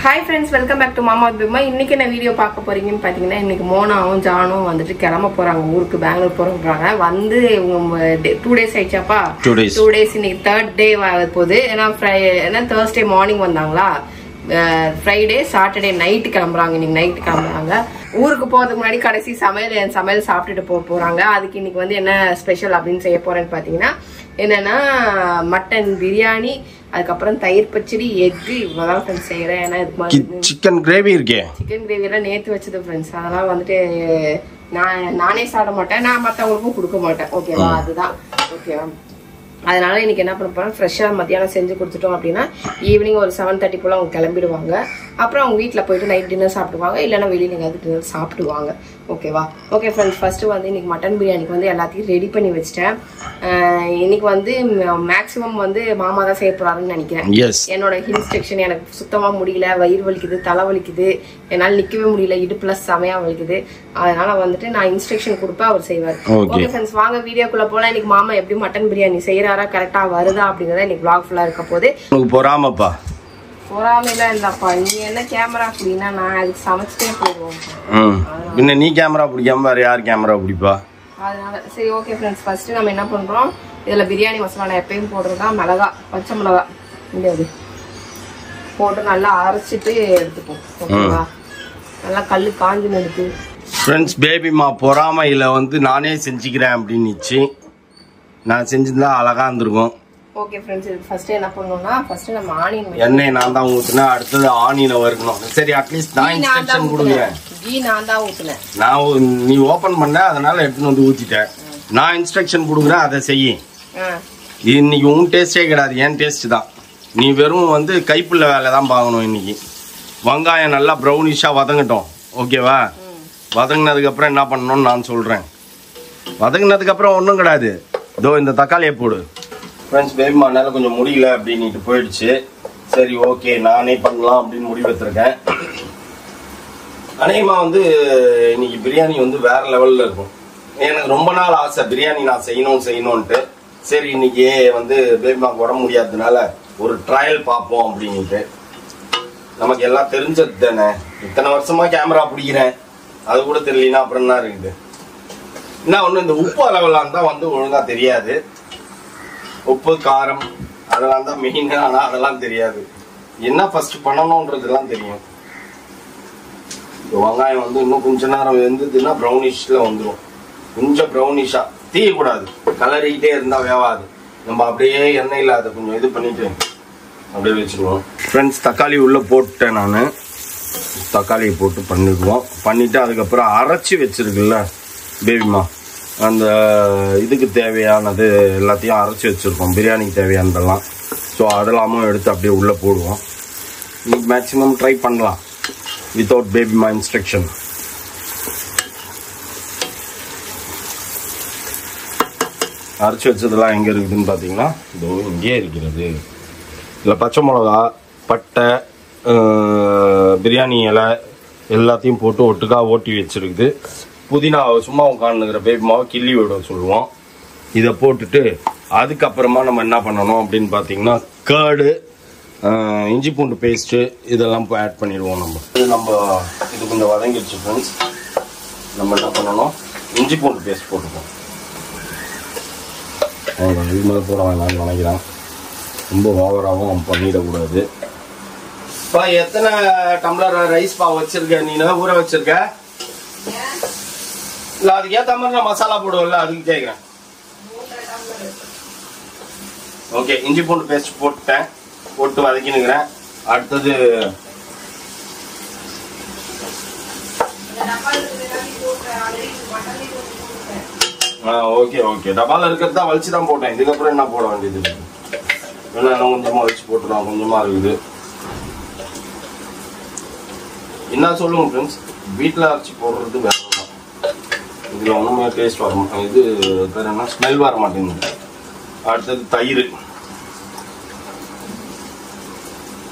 Hi friends, welcome back to Mama with Bima. இன்னைக்கு நான் video பார்க்க போறீங்கன்னு பாத்தீங்கன்னா இன்னைக்கு மோனாவும் ஜானும் வந்துட்டு கிளம்ப போறாங்க ஊருக்கு பெங்களூர் போறாங்க. வந்து 2 days ஆயிச்சாப்பா 2 days இன்னைக்கு 3rd day போகுது. ஏன்னா Thursday மார்னிங் வந்தாங்களா, Friday Saturday நைட் கிளம்புறாங்க. இன்னைக்கு நைட் கிளம்புறாங்க. ஊருக்கு போறதுக்கு முன்னாடி கடைசி சமையல் சாப்பிட்டுட்டு போறாங்க. அதுக்கு இன்னைக்கு வந்து என்ன ஸ்பெஷல் அப்படின்னு செய்ய போறேன்னு பாத்தீங்கன்னா என்னன்னா மட்டன் பிரியாணி, அதுக்கப்புறம் தயிர் பச்சடி, எக்கு, இவ்வளவுதான் ஃப்ரெண்ட்ஸ் செய்யறேன். ஏன்னா இதுக்கு சிக்கன் கிரேவி இருக்கே, சிக்கன் கிரேவி எல்லாம் நேத்து வச்சது ஃப்ரெண்ட்ஸ். அதெல்லாம் வந்துட்டு நானே சாப்பிட மாட்டேன், நான் மற்றவங்களுக்கும் கொடுக்க மாட்டேன். ஓகேவா, அதுதான் ஓகேவா. அதனால இன்னைக்கு என்ன பண்ண போறோம், ஃப்ரெஷ்ஷாக மத்தியானம் செஞ்சு கொடுத்துட்டோம் அப்படின்னா ஈவினிங் ஒரு 7:30 போல அவங்க கிளம்பிடுவாங்க. அப்புறம் அவங்க வீட்டில் போயிட்டு நைட் டின்னர் சாப்பிடுவாங்க, இல்லைன்னா வெளியில் எங்கேயாவது டின்னர் சாப்பிடுவாங்க. ஓகேவா. ஓகே ஃப்ரெண்ட்ஸ், ஃபர்ஸ்ட் வந்து இன்னைக்கு மட்டன் பிரியாணிக்கு வந்து எல்லாத்தையும் ரெடி பண்ணி வச்சிட்டேன். இன்னைக்கு வந்து மேக்ஸிமம் வந்து மாமா தான் செய்ய போறாருன்னு நினைக்கிறேன். என்னோட இன்ஸ்ட்ரக்ஷன் எனக்கு சுத்தமா முடியல, வயிறு வலிக்குது, தலை வலிக்குது, என்னால் நிக்கவே முடியல, இடுப்புல செமையா வலிக்குது. அதனால வந்துட்டு நான் இன்ஸ்ட்ரக்ஷன் கொடுப்பேன், அவர் செய்வார். ஓகே ஃப்ரெண்ட்ஸ், வாங்க வீடியோக்குள்ள போலாம். இன்னைக்கு மாமா எப்படி மட்டன் பிரியாணி செய்யறாரா, கரெக்டா வருதா அப்படிங்கறத இன்னைக்கு vlog ஃபுல்லா இருக்க போது. பொறாமப்பா பொறாமைலாம் இல்லப்பா, நீ என்ன கேமரா அப்படின்னா நான் அதுக்கு சமைச்சிட்டே போயிடுவோம். பின்ன நீ கேமரா பிடிக்காம வேற யார் கேமரா பிடிப்பா? அதனால சரி ஓகே ஃப்ரெண்ட்ஸ், ஃபர்ஸ்ட் நம்ம என்ன பண்றோம், இதுல பிரியாணி மசாலா நான் எப்பயும் போடுறதா மிளகா, பச்சை மிளகா இது போட்டு நல்லா அரைச்சிட்டு எடுத்துப்போம். ஓகேவா, நல்லா கல்லு காஞ்சி எடுத்து. ஃப்ரெண்ட்ஸ், பேபிமா பொறாமையில வந்து நானே செஞ்சுக்கிறேன் அப்படின்னுச்சு. நான் செஞ்சிருந்தா அழகா இருந்திருக்கும். ஓகே ஃப்ரெண்ட்ஸ், இது ஃபர்ஸ்ட் என்ன பண்ணனும்னா ஃபர்ஸ்ட் நம்ம ஆனியன் எண்ணெய் நான் தான் ஊத்துனா, அடுத்தது ஆனியனை வறுக்கணும். சரி, அட்லீஸ்ட் நான் இன்ஸ்ட்ரக்ஷன் கொடுக்குறேன். கீ நான் தான் ஊத்துனேன். நீ ஓபன் பண்ண, அதனால எடுத்துட்டு வந்து ஊத்திட்டேன். நான் இன்ஸ்ட்ரக்ஷன் கொடுக்குறேன், அதை செய்ய. இன்னைக்கு உன் டேஸ்டே கிடையாது, என் டேஸ்ட் தான். நீ வெறும் வந்து கைப்புள்ள வேலை தான் பார்க்கணும். இன்னைக்கு வெங்காயம் நல்லா ப்ரௌனிஷா வதங்கட்டும். ஓகேவா, வதங்கினதுக்கு அப்புறம் என்ன பண்ணணும்னு நான் சொல்றேன். வதங்கினதுக்கு அப்புறம் ஒன்றும் கிடையாது, இதோ இந்த தக்காளியை போடு. ஃப்ரெண்ட்ஸ், பேபிமானால கொஞ்சம் முடியல அப்படின்ட்டு போயிடுச்சு. சரி ஓகே, நானே பண்ணலாம் அப்படின்னு முடிவு எடுத்திருக்கேன். அநேகமா வந்து இன்னைக்கு பிரியாணி வந்து வேற லெவல்ல இருக்கும். எனக்கு ரொம்ப நாள் ஆசை பிரியாணி நான் செய்யணும்ட்டு. சரி, இன்னைக்கு வந்து பேபிமாக்கு உடம்பு முடியாததுனால ஒரு ட்ரையல் பார்ப்போம் அப்படின்ட்டு. நமக்கு எல்லாம் தெரிஞ்சது தானே, இத்தனை வருஷமா கேமரா பிடிக்கிறேன், அது கூட தெரியலனா அப்புறம் என்ன இருக்குது. என்ன ஒண்ணு, இந்த உப்பு அளவெல்லாம் தான் வந்து ஒழுங்கா தெரியாது. உப்பு காரம் அதெல்லாம் தான் மெயின், ஆனா அதெல்லாம் தெரியாது. என்ன ஃபர்ஸ்ட் பண்ணணும்ன்றதெல்லாம் தெரியும். வெங்காயம் வந்து இன்னும் கொஞ்ச நேரம் வெந்ததுன்னா ப்ரௌனிஷ்ல வந்துடும். கொஞ்சம் ப்ரௌனிஷா தீயக்கூடாது, கலரிக்கிட்டே இருந்தா வேவாது. நம்ம அப்படியே எண்ணெயில் அதை கொஞ்சம் இது பண்ணிட்டு அப்படியே வச்சுருவோம். ஃப்ரெண்ட்ஸ், தக்காளி உள்ள போட்டேன் நான். தக்காளியை போட்டு பண்ணிட்டு அதுக்கப்புறம் அரைச்சி வச்சிருக்குல்ல பேபிமா, அந்த இதுக்கு தேவையானது எல்லாத்தையும் அரைச்சி வச்சுருக்கோம், பிரியாணிக்கு தேவையானதெல்லாம். ஸோ அதெல்லாமும் எடுத்து அப்படியே உள்ளே போடுவோம். இன்னைக்கு மேக்ஸிமம் ட்ரை பண்ணலாம் வித்தவுட் பேபிமா இன்ஸ்ட்ரக்ஷன். அரைச்சி வச்சதெல்லாம் எங்கே இருக்குதுன்னு பார்த்தீங்கன்னா இதோ இங்கே இருக்கிறது. இதில் பச்சை மிளகா, பட்டை, பிரியாணி இலை எல்லாத்தையும் போட்டு ஒட்டுக்கா ஓட்டி வச்சிருக்குது. புதினா சும்மா உட்காந்துக்கிற பேபிமாவை கிள்ளி விட சொல்லுவோம். இதை போட்டுட்டு அதுக்கப்புறமா நம்ம என்ன பண்ணணும் அப்படின்னு பார்த்தீங்கன்னா கர்டு, இஞ்சி பூண்டு பேஸ்ட்டு இதெல்லாம் ஆட் பண்ணிடுவோம். இது கொஞ்சம் வதங்கிடுச்சு ஃப்ரெண்ட்ஸ். நம்ம என்ன பண்ணணும், இஞ்சி பூண்டு பேஸ்ட் போட்டுப்போம். இது மாதிரி போட வேணாம்னு நினைக்கிறேன், ரொம்ப ஓவராகவும் பண்ணிடக்கூடாது. இப்போ எத்தனை டம்ளர் ரைஸ் பாவ் வச்சிருக்க நீ, ஊற வச்சிருக்க? இல்ல அதுக்கு ஏத்த மாதிரி நான் மசாலா போடுவேன்ல, அதுக்கு கேட்கிறேன். ஓகே, இஞ்சி பூண்டு பேஸ்ட் போட்டு வதக்கினுக்கிறேன். அடுத்தது ஓகே டப்பால இருக்கிறதா வலிச்சு தான் போட்டேன். இதுக்கப்புறம் என்ன போட வேண்டியது, இன்னும் கொஞ்சமா வச்சு போட்டுருவோம். கொஞ்சமா இருக்குது. என்ன சொல்லுங்க ஃப்ரெண்ட்ஸ், வீட்டில் அரைச்சி போடுறது வேற தான். இதில் ஒன்றுமே டேஸ்ட் வர மாட்டேன், இது வேற என்ன ஸ்மெல் வர மாட்டேங்குது. அடுத்தது தயிர்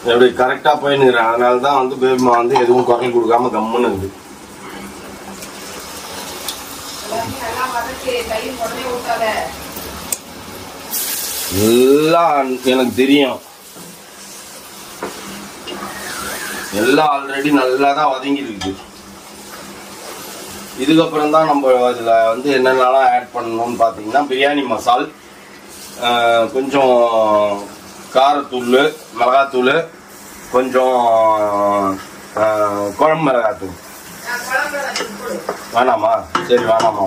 எப்படி கரெக்டாக போயின்னுக்கிறேன். அதனால தான் வந்து பேபிமா வந்து எதுவும் குறைய கொடுக்காம கம்முன்னு இருக்குது. எல்லாம் எனக்கு தெரியும். எல்லாம் ஆல்ரெடி நல்லா தான் வதங்கி இருக்குது. இதுக்கப்புறம் தான் நம்ம அதில் வந்து என்னென்னலாம் ஆட் பண்ணணும்னு பார்த்தீங்கன்னா பிரியாணி மசால், கொஞ்சம் காரத்தூள், மிளகாத்தூள், கொஞ்சம் குழம்பு மிளகாத்தூள். வேணாமா? சரி வேணாமா.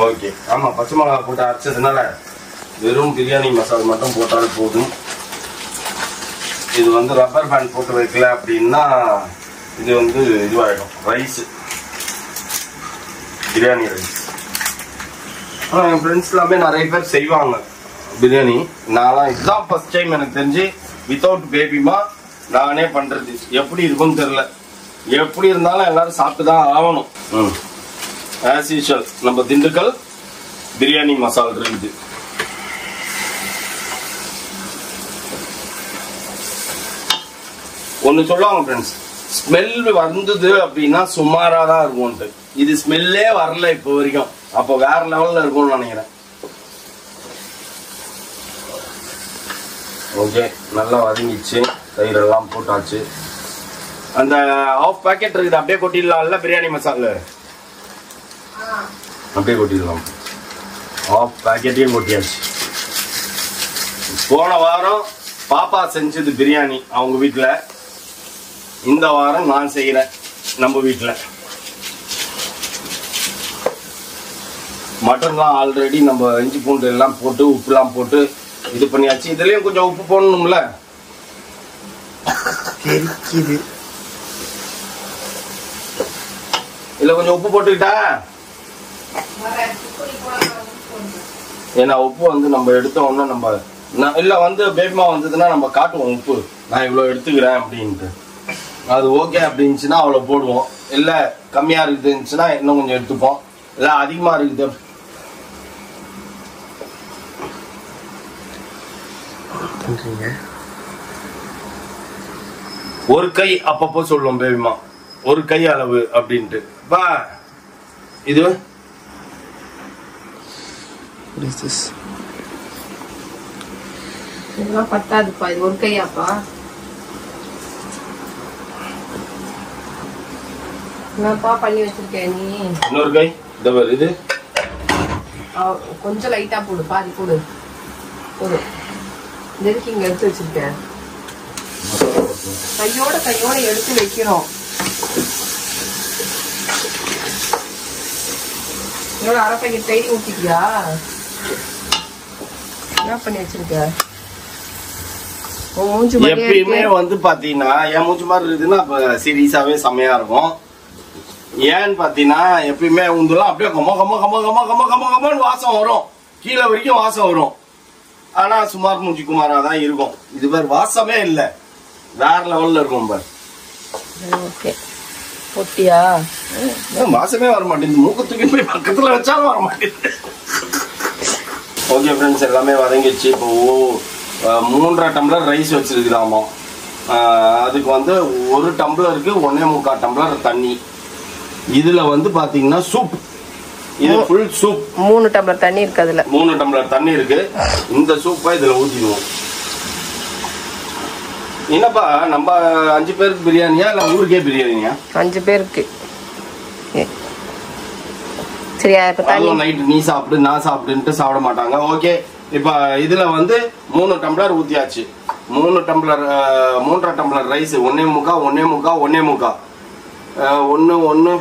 ஓகே. ஆமாம், பச்சை மிளகா போட்டு அரைச்சதுனால வெறும் பிரியாணி மசாலா மட்டும் போட்டாலும் போதும். இது வந்து ரப்பர் பேண்ட் போட்டு வைக்கல அப்படின்னா இது வந்து இதுவாகிடும். Rice, biryani rice. ஆனால் என் ஃப்ரெண்ட்ஸ் எல்லாமே நிறைய பேர் செய்வாங்க பிரியாணி. நான்லாம் இதுதான் ஃபர்ஸ்ட் டைம் எனக்கு தெரிஞ்சு வித்தவுட் பேபிமா நானே பண்ணுறது. எப்படி இருக்கும்னு தெரில. எப்படி இருந்தாலும் எல்லாரும் சாப்பிட்டு தான் ஆகணும். ஆஸ் யூஷுவல் நம்ம திண்டுக்கல் பிரியாணி மசாலா இருக்குது. ஒன்று சொல்லுவாங்க ஃப்ரெண்ட்ஸ், ஸ்மெல் வந்தது அப்படின்னா சுமாராக தான் இருக்கும்ட்டு. இது ஸ்மெல்லே வரல இப்போ வரைக்கும். அப்போ வேற லெவலில் இருக்கும்னு நினைக்கிறேன். ஓகே, நல்லா வதங்கிச்சு. தயிரெல்லாம் போட்டாச்சு. அந்த ஹாஃப் பேக்கெட் இருக்குது, அப்படியே கொட்டிடலாம்ல பிரியாணி மசாலா. அப்படியே கொட்டிடலாம். ஹாஃப் பேக்கெட்டையும் கொட்டியாச்சு. போன வாரம் பாப்பா செஞ்சது பிரியாணி அவங்க வீட்டில். இந்த வாரம் நான் செய்கிறேன் நம்ம வீட்டில். மட்டன்லாம் ஆல்ரெடி நம்ம இஞ்சி பூண்டு எல்லாம் போட்டு உப்புலாம் போட்டு இது பண்ணியாச்சு. இதுலயும் கொஞ்சம் உப்பு போடணும்ல. இதுல கொஞ்சம் உப்பு போட்டுக்கிட்டா, ஏன்னா உப்பு வந்து நம்ம எடுத்த உடனே நம்ம இல்ல வந்து பேபிமா வந்ததுன்னா நம்ம காட்டுவோம் உப்பு நான் இவ்வளவு எடுத்துக்கிறேன் அப்படின்ட்டு. அது ஓகே அப்படின்னுச்சுன்னா அவ்வளோ போடுவோம். இல்லை கம்மியாக இருக்குதுன்னுச்சுன்னா இன்னும் கொஞ்சம் எடுத்துப்போம். இல்லை அதிகமாக இருக்குது ஒரு கை அப்பப்போ சொல்லுவோம் பேபிமா, ஒரு கை அளவு அப்படின்ட்டு. பா இது இதெல்லாம் பத்தாதுப்பா. இது ஒரு கையாப்பா. என்னப்பா பண்ணி வச்சிருக்கேன் நீ? இன்னொரு கை இது கொஞ்சம் லைட்டா போடு, பாதி போடு போடு. எதுக்கு இங்க எடுத்து வச்சிருக்கேன்? கையோட எடுத்து வைக்கிறோம். இதோட அரை பாக்கெட் தயிர் ஊத்திட்டியா? என்ன பண்ணி வச்சிருக்க? எப்பயுமே வந்து பாத்தீங்கன்னா என் மூச்சு மாதிரி இருக்குதுன்னா அப்ப சீரியஸாவே செம்மையா இருக்கும். ஏன்னு பாத்தீங்கன்னா எப்பயுமே உந்தெல்லாம் அப்படியே கம்ம கம்ம கம்ம கம்ம கம்ம கம்ம கம்மன்னு வாசம் வரும், கீழே வரைக்கும் வாசம் வரும். ஆனா சுமார் மூஞ்சி குமாரா தான் இருக்கும். இது பேர் வாசமே இல்ல, வேற லெவல்ல இருக்கும் பார். பொட்டியா வாசமே வர மாட்டேங்குது. மூக்கத்துக்கு போய் பக்கத்துல வச்சாலும் வர மாட்டேங்குது. ஓகே ஃப்ரெண்ட்ஸ், எல்லாமே வதங்கிடுச்சு. இப்போ 3.5 டம்ளர் ரைஸ் வச்சிருக்குதாமா. அதுக்கு வந்து 1 டம்ளருக்கு 1.25 டம்ளர் தண்ணி. இதுல வந்து பாத்தீங்கன்னா சூப், இது ஃபுல் சூப். 3 டம்ளர் தண்ணி இருக்கு. அதுல 3 டம்ளர் தண்ணி இருக்கு. இந்த சூப்பை இதுல ஊத்திடுவோம். என்னப்பா நம்ம 5 பேருக்கு பிரியாணியா இல்ல ஊருக்கே பிரியாணியா? 5 பேருக்கு. சரியா? இப்ப தண்ணி நைட் நீ சாப்பிடு நான் சாப்பிடுன்ட்டு சாப்பிட மாட்டாங்க. ஓகே, இப்ப இதுல வந்து 3 டம்ளர் ஊத்தியாச்சு. 3 டம்ளர் 3.5 டம்ளர் ரைஸ் 1.25 1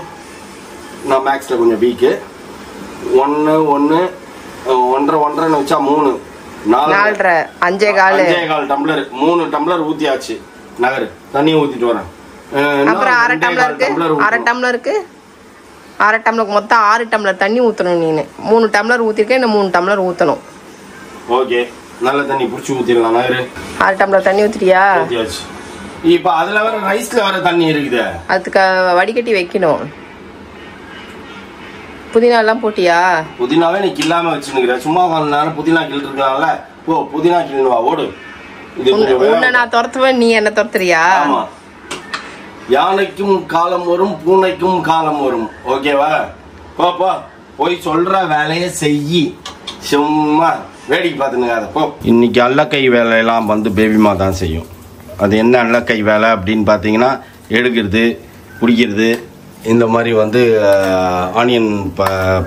நான் மேக்ஸ்ல கொஞ்சம் வீக்கு. 1 1.5 வச்சா 3 4 5.25 டம்ளர் 3 டம்ளர் ஊத்தியாச்சு. நகரு தண்ணி ஊத்திட்டு வரேன். அப்புறம் அரை டம்ளருக்கு மொத்தம் 6 டம்ளர் தண்ணி ஊத்தணும். நீனு 3 டம்ளர் ஊத்திருக்கேன், இன்னும் 3 டம்ளர் ஊத்தணும். ஓகே, நல்ல தண்ணி புடிச்சு ஊத்திடலாம். நகரு 6 டம்ளர் தண்ணி ஊத்திட்டியா? ஊத்தியாச்சு. இப்ப அதுல வர ரைஸ்ல வர தண்ணி இருக்குது, அதுக்கு வடிகட்டி வைக்கணும். புதினா எல்லாம் போட்டியா? புதினாவே நீ கில்லாம வச்சுக்கிற. சும்மா நேரம் புதினா கிள்ளு இருக்காங்கல்ல, போ புதினா கிள்ளுவா ஓடு. உன்னை நான் துரத்துவேன், நீ என்ன துரத்துறியா? ஆமா, யானைக்கும் காலம் வரும் பூனைக்கும் காலம் வரும். ஓகேவா? போப்பா போய் சொல்ற வேலையை செய்யி. சும்மா வேடிக்கை பார்த்துனுங்க அதை போ. இன்னைக்கு அல்லக்கை வேலையெல்லாம் வந்து பேபிமா தான் செய்யும். அது என்ன அல்லக்கை வேலை அப்படின்னு பார்த்தீங்கன்னா, எடுக்கிறது, பிடிக்கிறது, இந்த மாதிரி வந்து ஆனியன்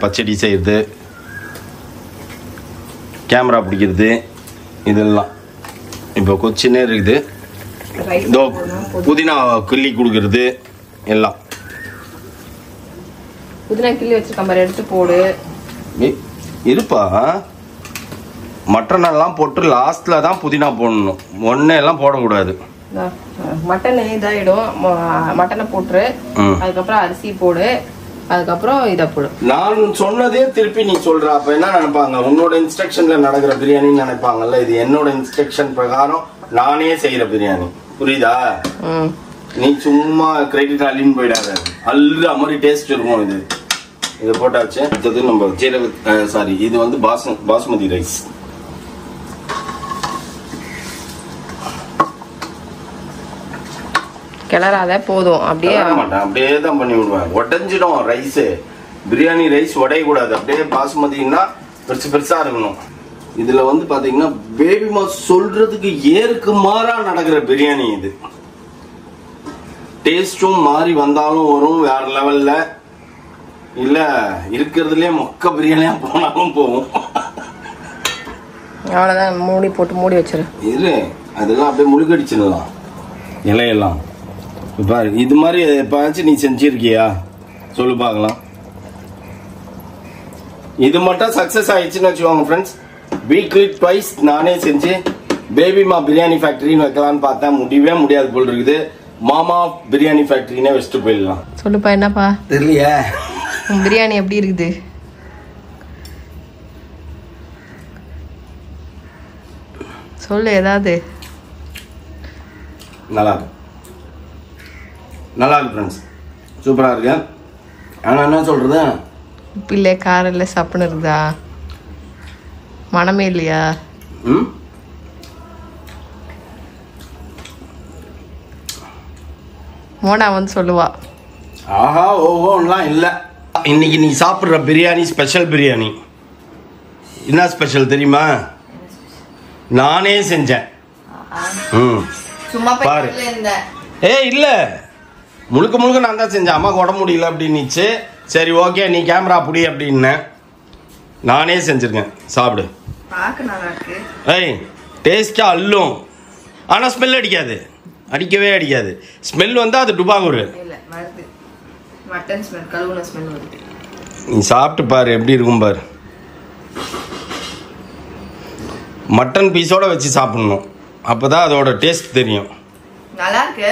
பச்சடி செய்கிறது, கேமரா பிடிக்கிறது, இதெல்லாம் இப்போ கொச்சினே இருக்குது. இதோ புதினா கிள்ளி கொடுக்கறது எல்லாம். புதினா கிள்ளி வச்சிருக்க மாதிரி எடுத்து போடு. இருப்பா, மட்டன் எல்லாம் போட்டு லாஸ்ட்ல தான் புதினா போடணும், ஒன்னே எல்லாம் போடக்கூடாது. மட்டன் இதாயிடும். மட்டனை போட்டுரு, அதுக்கப்புறம் அரிசி போடு, அதுக்கப்புறம் இதை போடு. நான் சொன்னதே திருப்பி நீ சொல்ற, அப்ப என்ன நினைப்பாங்க, உன்னோட இன்ஸ்ட்ரக்ஷன்ல நடக்கிற பிரியாணின்னு நினைப்பாங்கல்ல. இது என்னோட இன்ஸ்ட்ரக்ஷன் பிரகாரம் நானே செய்யற பிரியாணி, புரியுதா? நீ சும்மா கிரெடிட் அள்ளின்னு போயிடாத, அல்ற மாதிரி டேஸ்ட் இருக்கும். இது போட்டாச்சு. அடுத்தது நம்ம சாரி, இது வந்து பாஸ்மதி ரைஸ். கிளறாத, போதும். அப்படியே மாட்டேன், அப்படியே தான் பண்ணி விடுவேன். உடஞ்சிடும் ரைஸ். பிரியாணி ரைஸ் உடையக்கூடாது, அப்படியே பாஸ்மதினா பெருசு பெருசா இருக்கணும். இதுல வந்து பாத்தீங்கன்னா பேபிமா சொல்றதுக்கு ஏற்கு மாறா நடக்கிற பிரியாணி இது. டேஸ்டும் மாறி வந்தாலும் வரும் வேற லெவல்ல, இல்ல இருக்கிறதுலயே மொக்க பிரியாணியா போனாலும் போகும். அவ்வளவுதான், மூடி போட்டு மூடி வச்சிரு. இது அதெல்லாம் அப்படியே முழுக்கடிச்சிடலாம் இலையெல்லாம். இப்போ இது மாதிரி எப்பாச்சும் நீ செஞ்சிருக்கியா சொல்லு பார்க்கலாம். இது மட்டும் சக்சஸ் ஆயிடுச்சுன்னு வச்சுக்கோங்க ஃப்ரெண்ட்ஸ். வீக்லி ட்வைஸ் நானே செஞ்சு பேபிமா பிரியாணி ஃபேக்டரின்னு வைக்கலான்னு பார்த்தா முடியவே முடியாது போல் இருக்குது. மாமா பிரியாணி ஃபேக்டரினே வச்சுட்டு போயிடலாம். சொல்லுப்பா, என்னப்பா தெரியலையா பிரியாணி எப்படி இருக்குது? சொல்லு ஏதாவது. நல்லா இருக்கு, நல்லா இருக்கு ஃப்ரெண்ட்ஸ், சூப்பராக இருக்கு. ஆனால் என்ன சொல்கிறது, உப்பு இல்லை, காரம் இல்லை, சப்புன்னு இருக்குதா? மனமே இல்லையா? மோனா வந்து சொல்லுவா, ஆஹா ஓஹோலாம் இல்லை. இன்னைக்கு நீ சாப்பிட்ற பிரியாணி ஸ்பெஷல் பிரியாணி. என்ன ஸ்பெஷல் தெரியுமா? நானே செஞ்சேன். பாரு. இல்ல, முழுக்க முழுக்க நான் தான் செஞ்சேன். அம்மாவுக்கு உடம்பு முடியல அப்படின்னுச்சு. சரி ஓகே நீ கேமரா புடி அப்படின்னு நானே செஞ்சிருக்கேன். சாப்பிடு. டேஸ்டா அல்லும், ஆனா ஸ்மெல் அடிக்காது, அடிக்கவே அடிக்காது. ஸ்மெல் வந்தா அது டுபாகூர். நீ சாப்பிட்டு பாரு எப்படி இருக்கும் பாரு. மட்டன் பீஸோட வச்சு சாப்பிடணும், அப்பதான் அதோட டேஸ்ட் தெரியும். நல்லா இருக்கு,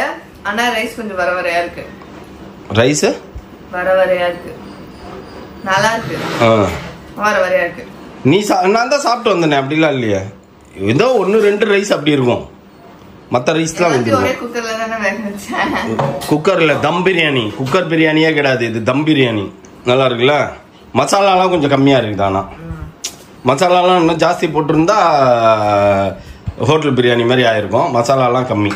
ஆனா ரைஸ் கொஞ்சம் வர வரையா இருக்கு. ரைஸ் வர வரையா இருக்கு. நல்லா இருக்கு, வர வரையா இருக்கு. நான் தான் சாப்பிட்டு வந்தேனே, அப்படிலாம் இல்லையா? ஏதோ 1-2 ரைஸ் அப்படி இருக்கும், மற்ற ரைஸ்லாம் குக்கர்ல தம் பிரியாணி. குக்கர் பிரியாணியே கிடையாது, இது தம் பிரியாணி. நல்லா இருக்குல்ல? மசாலாலாம் கொஞ்சம் கம்மியா இருக்குது. ஆனா மசாலாலாம் இன்னும் ஜாஸ்தி போட்டிருந்தா ஹோட்டல் பிரியாணி மாதிரி ஆயிருக்கும். மசாலாலாம் கம்மி.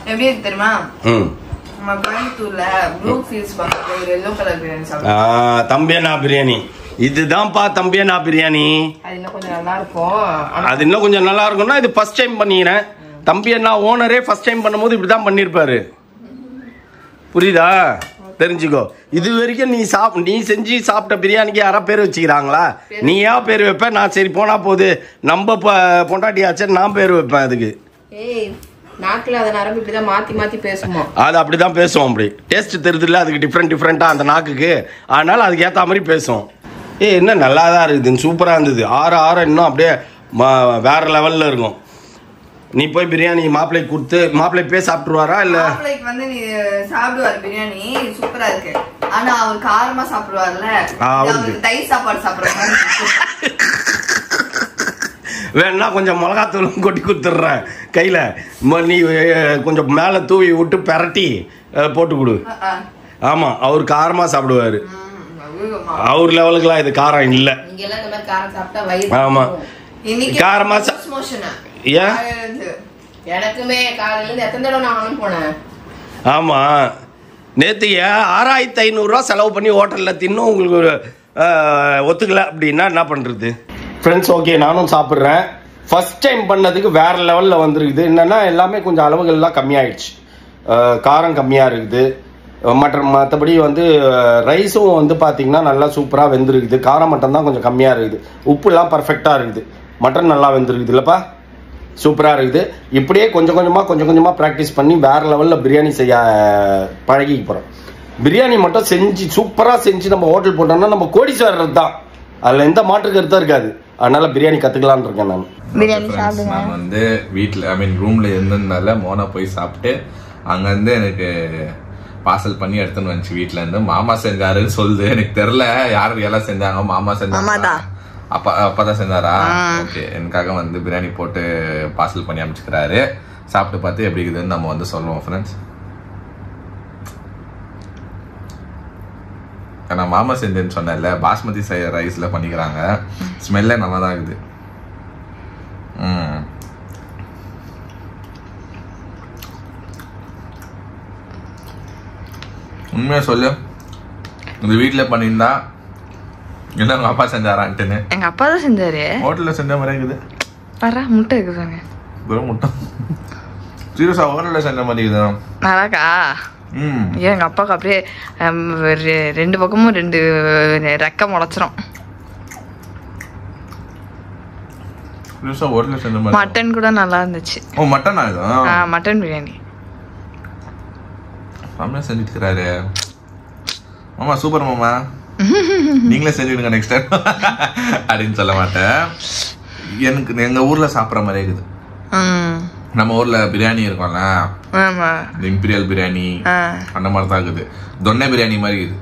எப்படி இருக்கு தெரியுமா? தம்பியனா பிரியாணி இதுதான்ப்பா. தம்பியனா பிரியாணி அது இன்னும் கொஞ்சம் நல்லா இருக்கும்னா இது ஃபர்ஸ்ட் டைம் பண்ணிக்கிறேன். தம்பியண்ணா ஓனரே ஃபர்ஸ்ட் டைம் பண்ணும்போது இப்படிதான் பண்ணிருப்பாரு, புரியுதா? தெரிஞ்சுக்கோ. இது வரைக்கும் நீ செஞ்சு சாப்பிட்ட பிரியாணிக்கு யாரா பேர் வச்சுக்கிறாங்களா? நீ ஏன் பேர் வைப்ப? நான் சரி போனா போகுது, நம்ம பொண்டாட்டியாச்சு, நான் பேர் வைப்பேன் அதுக்கு. அது அப்படிதான் பேசுவோம். அப்படி டேஸ்ட் தெரியுதுல்ல, அதுக்கு டிஃப்ரெண்டா அந்த நாக்குக்கு, அதனால அதுக்கு ஏற்ற மாதிரி பேசுவோம். என்ன நல்லா தான் இருக்குது, சூப்பராக இருந்தது. ஆற இன்னும் அப்படியே வேற லெவல்ல இருக்கும். நீ போய் பிரியாணி மாப்பிள்ளை கொடுத்து, மாப்பிள்ளை போய் சாப்பிட்டுருவாரா? இல்ல மாப்பிள்ளைக்கு வந்து நீ சாப்பிடுவாரு, பிரியாணி சூப்பரா இருக்கு. ஆனா அவர் காரமா சாப்பிடுவார்ல, அவருக்கு தயிர் சாப்பாடு சாப்பிடுறாரு. வேணா கொஞ்சம் மிளகாத்தூளும் கொட்டி கொடுத்துட்றேன் கையில, நீ கொஞ்சம் மேல தூவி விட்டு பெரட்டி போட்டு கொடு. ஆமா, அவர் காரமா சாப்பிடுவாரு. அவர் லெவலுக்குலாம் இது காரம் இல்ல. ஆமா, காரமா எனக்குமே காலையில எத்தனை தடவை நான் போனேன். ஆமா, நேத்து 6500 ரூபா செலவு பண்ணி ஹோட்டல்ல தின்னும் உங்களுக்கு ஒத்துக்கல அப்படின்னா என்ன பண்ணுறது ஃப்ரெண்ட்ஸ்? ஓகே, நானும் சாப்பிட்றேன். ஃபர்ஸ்ட் டைம் பண்ணதுக்கு வேற லெவலில் வந்துருக்குது. என்னென்னா எல்லாமே கொஞ்சம் அளவுகள்லாம் கம்மியாயிடுச்சு. காரம் கம்மியாக இருக்குது. மற்றபடி வந்து ரைஸும் வந்து பார்த்தீங்கன்னா நல்லா சூப்பராக வெந்திருக்குது. காரம் மட்டும் தான் கொஞ்சம் கம்மியாக இருக்குது. உப்புலாம் பர்ஃபெக்டாக இருக்குது. மட்டன் நல்லா வெந்திருக்குது இல்லைப்பா? சூப்பராக இருக்குது. இப்படியே கொஞ்சம் கொஞ்சமாக ப்ராக்டிஸ் பண்ணி வேறு லெவலில் பிரியாணி செய்ய பழகிக்க போகிறோம். பிரியாணி மட்டும் செஞ்சு சூப்பராக செஞ்சு நம்ம ஹோட்டல் போட்டோம்னா நம்ம கோடீஸ்வரர் தான். அதில் எந்த மாற்று கருத்தும் இருக்காது. அதனால பிரியாணி கற்றுக்கலான்னு இருக்கேன் நான். பிரியாணி சாப்பிடுங்க. நான் வந்து வீட்டில் ரூமில் இருந்ததுனால மோனா போய் சாப்பிட்டு அங்கேருந்து எனக்கு பார்சல் பண்ணி எடுத்துன்னு வந்துச்சு. வீட்டில் இருந்து மாமா செஞ்சாருன்னு சொல்லுது. எனக்கு தெரியல யாரு எல்லாம் செஞ்சாங்க. மாமா செஞ்சாங்க, அப்பா தான் செஞ்சாரா? ஓகே, எனக்காக வந்து பிரியாணி போட்டு பார்சல் பண்ணி அனுப்பிச்சுக்கிறாரு. சாப்பிட்டு பார்த்து எப்படி இருக்குதுன்னு நம்ம வந்து சொல்லுவோம் ஃப்ரெண்ட்ஸ். நான் மாமா செஞ்சேன்னு சொன்னேன்ல, பாஸ்மதி ரைஸ்ல பண்ணிக்கிறாங்க. ஸ்மெல்லே நல்லா தான் இருக்குது. உண்மையா சொல்லு, இந்த வீட்டுல பண்ணியிருந்தா என்ன உங்க அப்பா செஞ்சாரான்ட்டுன்னு. எங்க அப்பா தான் செஞ்சாரு. ஹோட்டல்ல செஞ்ச மாதிரி இருக்குது. பரா முட்டை இருக்குதாங்க. வெறும் முட்டை. சீரியஸா ஹோட்டல்ல செஞ்ச மாதிரி இருக்குது. நல்லாக்கா? எங்க அப்பாவுக்கு அப்படியே 2 பக்கமும் 2 ரெக்க முளைச்சிரும். மட்டன் கூட நல்லா இருந்துச்சு. ஓ, மட்டன் ஆகுது. மட்டன் பிரியாணி மாமா செஞ்சுட்டு இருக்கிறாரு. மாமா சூப்பர் மாமா, நீங்களே செஞ்சுடுங்க நெக்ஸ்ட் டைம் அப்படின்னு சொல்ல மாட்டேன். எனக்கு எங்க ஊர்ல சாப்பிட்ற மாதிரி இருக்குது. நம்ம ஊர்ல பிரியாணி இருக்கும்ல, இம்பீரியல் பிரியாணி அந்த மாதிரி தான் இருக்குது. தொன்னை பிரியாணி மாதிரி இருக்குது.